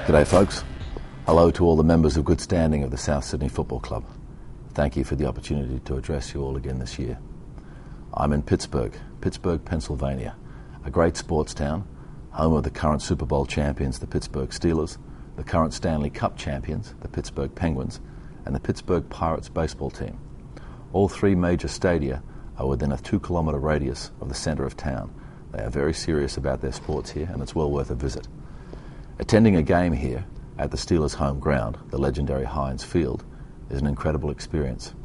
G'day folks. Hello to all the members of good standing of the South Sydney Football Club. Thank you for the opportunity to address you all again this year. I'm in Pittsburgh, Pennsylvania, a great sports town, home of the current Super Bowl champions, the Pittsburgh Steelers, the current Stanley Cup champions, the Pittsburgh Penguins, and the Pittsburgh Pirates baseball team. All three major stadia are within a 2-kilometre radius of the centre of town. They are very serious about their sports here, and it's well worth a visit. Attending a game here at the Steelers' home ground, the legendary Heinz Field, is an incredible experience.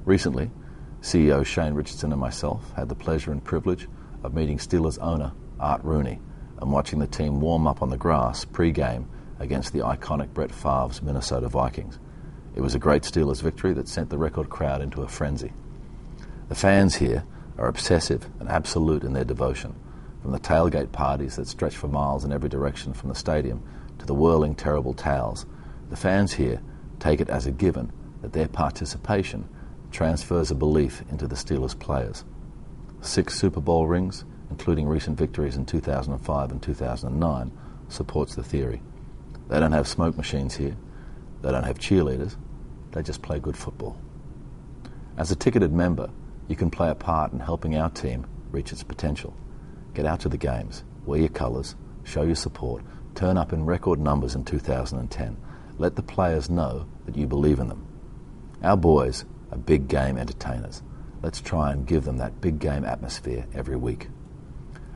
Recently, CEO Shane Richardson and myself had the pleasure and privilege of meeting Steelers owner Art Rooney and watching the team warm up on the grass pre-game against the iconic Brett Favre's Minnesota Vikings. It was a great Steelers victory that sent the record crowd into a frenzy. The fans here are obsessive and absolute in their devotion, from the tailgate parties that stretch for miles in every direction from the stadium to the whirling terrible towels. The fans here take it as a given that their participation transfers a belief into the Steelers players. 6 Super Bowl rings, including recent victories in 2005 and 2009, supports the theory. They don't have smoke machines here. They don't have cheerleaders. They just play good football. As a ticketed member, you can play a part in helping our team reach its potential. Get out to the games, wear your colours, show your support, turn up in record numbers in 2010. Let the players know that you believe in them. Our boys are big game entertainers. Let's try and give them that big game atmosphere every week.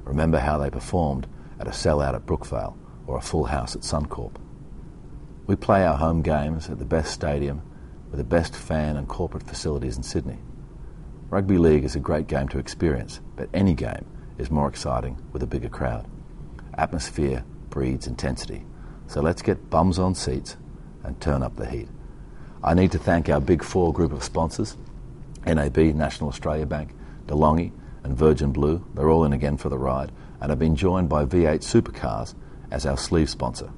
Remember how they performed at a sellout at Brookvale or a full house at Suncorp. We play our home games at the best stadium with the best fan and corporate facilities in Sydney. Rugby league is a great game to experience, but any game is more exciting with a bigger crowd. Atmosphere breeds intensity, so let's get bums on seats and turn up the heat. I need to thank our Big Four group of sponsors, NAB, National Australia Bank, DeLonghi and Virgin Blue. They're all in again for the ride, and have been joined by V8 Supercars as our sleeve sponsor.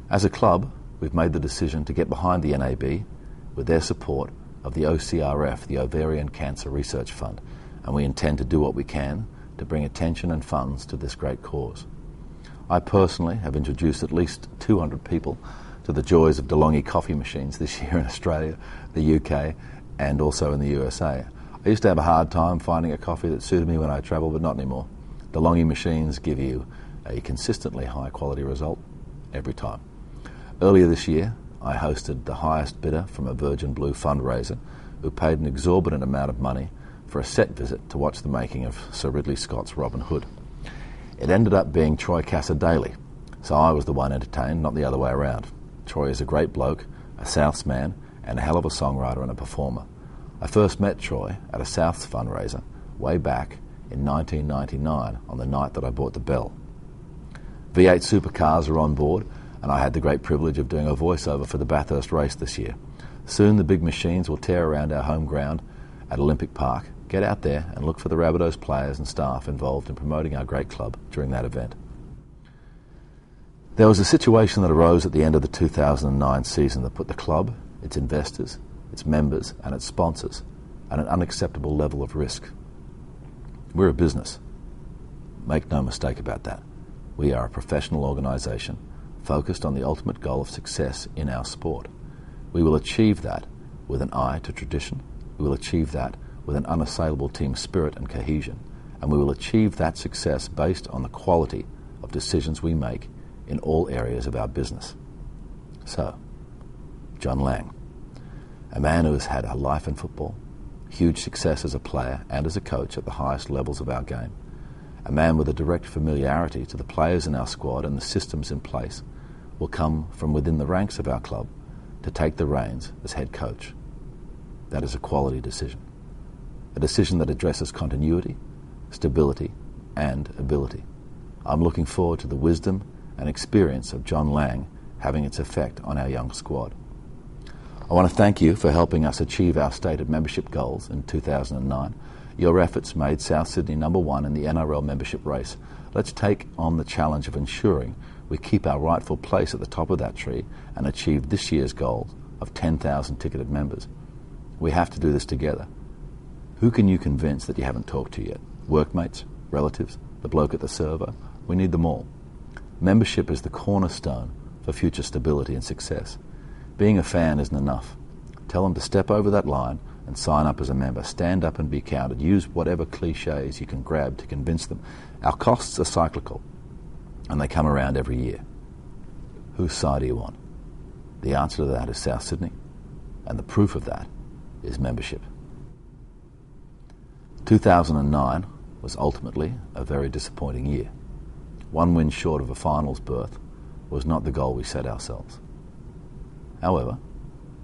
As a club, we've made the decision to get behind the NAB with their support of the OCRF, the Ovarian Cancer Research Fund, and we intend to do what we can to bring attention and funds to this great cause. I personally have introduced at least 200 people to the joys of DeLonghi coffee machines this year in Australia, the UK, and also in the USA. I used to have a hard time finding a coffee that suited me when I travel, but not anymore. DeLonghi machines give you a consistently high quality result every time. Earlier this year, I hosted the highest bidder from a Virgin Blue fundraiser who paid an exorbitant amount of money for a set visit to watch the making of Sir Ridley Scott's Robin Hood. It ended up being Troy Cassar-Daley, so I was the one entertained, not the other way around. Troy is a great bloke, a Souths man, and a hell of a songwriter and a performer. I first met Troy at a Souths fundraiser way back in 1999 on the night that I bought the Bell. V8 Supercars are on board, and I had the great privilege of doing a voiceover for the Bathurst race this year. Soon the big machines will tear around our home ground at Olympic Park. Get out there and look for the Rabbitohs players and staff involved in promoting our great club during that event. There was a situation that arose at the end of the 2009 season that put the club, its investors, its members and its sponsors at an unacceptable level of risk. We're a business. Make no mistake about that. We are a professional organisation focused on the ultimate goal of success in our sport. We will achieve that with an eye to tradition. We will achieve that with an unassailable team spirit and cohesion, and we will achieve that success based on the quality of decisions we make in all areas of our business. So, John Lang, a man who has had a life in football, huge success as a player and as a coach at the highest levels of our game, a man with a direct familiarity to the players in our squad and the systems in place, will come from within the ranks of our club to take the reins as head coach. That is a quality decision. A decision that addresses continuity, stability, and ability. I'm looking forward to the wisdom and experience of John Lang having its effect on our young squad. I want to thank you for helping us achieve our stated membership goals in 2009. Your efforts made South Sydney #1 in the NRL membership race. Let's take on the challenge of ensuring we keep our rightful place at the top of that tree and achieve this year's goal of 10,000 ticketed members. We have to do this together. Who can you convince that you haven't talked to yet? Workmates? Relatives? The bloke at the server? We need them all. Membership is the cornerstone for future stability and success. Being a fan isn't enough. Tell them to step over that line and sign up as a member. Stand up and be counted. Use whatever cliches you can grab to convince them. Our costs are cyclical, and they come around every year. Whose side do you want? The answer to that is South Sydney, and the proof of that is membership. 2009 was ultimately a very disappointing year. One win short of a finals berth was not the goal we set ourselves. However,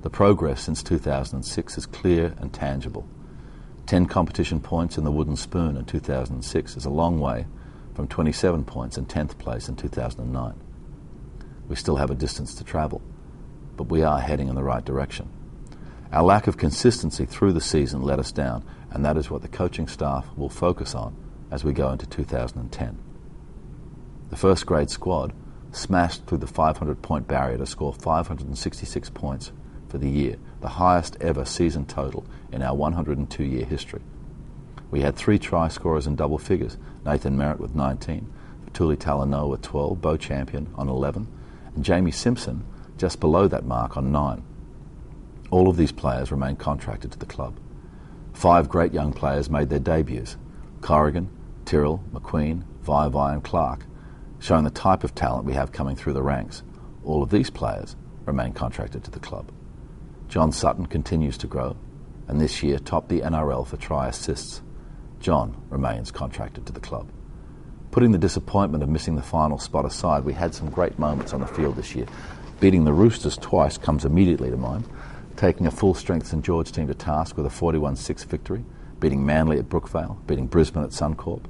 the progress since 2006 is clear and tangible. 10 competition points in the wooden spoon in 2006 is a long way from 27 points in 10th place in 2009. We still have a distance to travel, but we are heading in the right direction. Our lack of consistency through the season let us down, and that is what the coaching staff will focus on as we go into 2010. The first grade squad smashed through the 500-point barrier to score 566 points for the year, the highest ever season total in our 102-year history. We had 3 try scorers in double figures, Nathan Merritt with 19, Fatuli Talanoa with 12, Bo Champion on 11, and Jamie Simpson just below that mark on 9. All of these players remain contracted to the club. 5 great young players made their debuts, Corrigan, Tyrrell, McQueen, Vai and Clark, showing the type of talent we have coming through the ranks. All of these players remain contracted to the club. John Sutton continues to grow, and this year topped the NRL for try assists. John remains contracted to the club. Putting the disappointment of missing the final spot aside, we had some great moments on the field this year. Beating the Roosters twice comes immediately to mind. Taking a full-strength St George team to task with a 41-6 victory, beating Manly at Brookvale, beating Brisbane at Suncorp.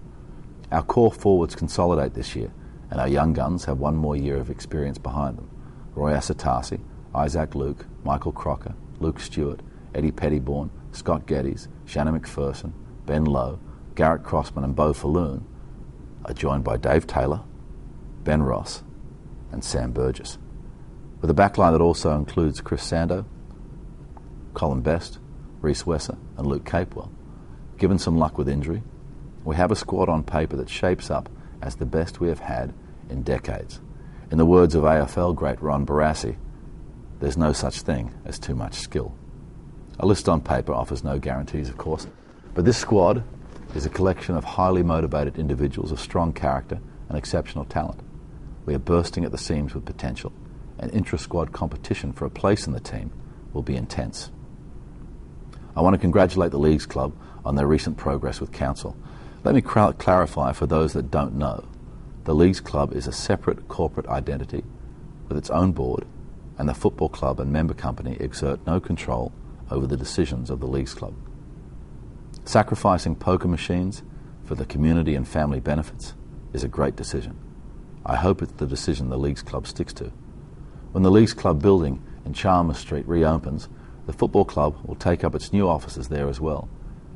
Our core forwards consolidate this year, and our young guns have one more year of experience behind them. Roy Asatasi, Isaac Luke, Michael Crocker, Luke Stewart, Eddie Pettybourne, Scott Geddes, Shannon McPherson, Ben Lowe, Garrett Crossman and Beau Falloon are joined by Dave Taylor, Ben Ross and Sam Burgess, with a backline that also includes Chris Sando, Colin Best, Reece Wesser and Luke Capewell. Given some luck with injury, we have a squad on paper that shapes up as the best we have had in decades. In the words of AFL great Ron Barassi, there's no such thing as too much skill. A list on paper offers no guarantees, of course, but this squad is a collection of highly motivated individuals of strong character and exceptional talent. We are bursting at the seams with potential, and intra-squad competition for a place in the team will be intense. I want to congratulate the Leagues Club on their recent progress with Council. Let me clarify for those that don't know. The Leagues Club is a separate corporate identity with its own board, and the football club and member company exert no control over the decisions of the Leagues Club. Sacrificing poker machines for the community and family benefits is a great decision. I hope it's the decision the Leagues Club sticks to. When the Leagues Club building in Chalmers Street reopens, the football club will take up its new offices there as well,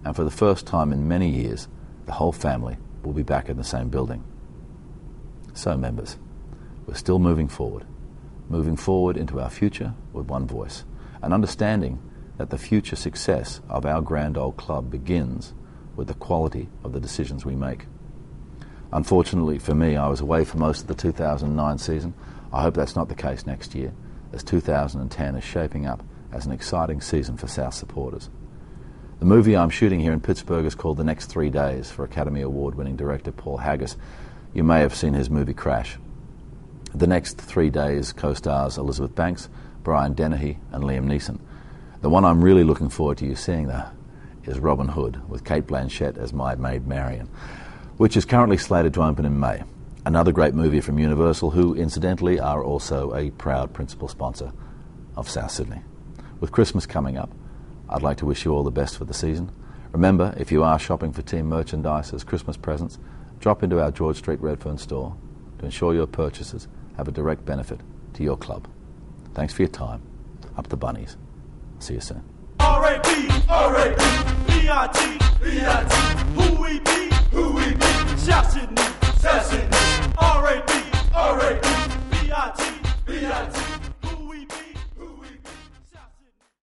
and for the first time in many years, the whole family will be back in the same building. So, members, we're still moving forward into our future with one voice, and understanding that the future success of our grand old club begins with the quality of the decisions we make. Unfortunately for me, I was away for most of the 2009 season. I hope that's not the case next year, as 2010 is shaping up as an exciting season for South supporters. The movie I'm shooting here in Pittsburgh is called The Next 3 Days for Academy Award-winning director Paul Haggis. You may have seen his movie Crash. The Next 3 Days co-stars Elizabeth Banks, Brian Dennehy and Liam Neeson. The one I'm really looking forward to you seeing, though, is Robin Hood, with Cate Blanchett as my maid Marion, which is currently slated to open in May. Another great movie from Universal, who incidentally are also a proud principal sponsor of South Sydney. With Christmas coming up, I'd like to wish you all the best for the season. Remember, if you are shopping for team merchandise as Christmas presents, drop into our George Street Redfern store to ensure your purchases have a direct benefit to your club. Thanks for your time. Up the bunnies. See you soon. R-A-B, R-A-B, B-I-T, B-I-T, who we be, South Sydney, R-A-B, R-A-B, B-I-T, B-I-T.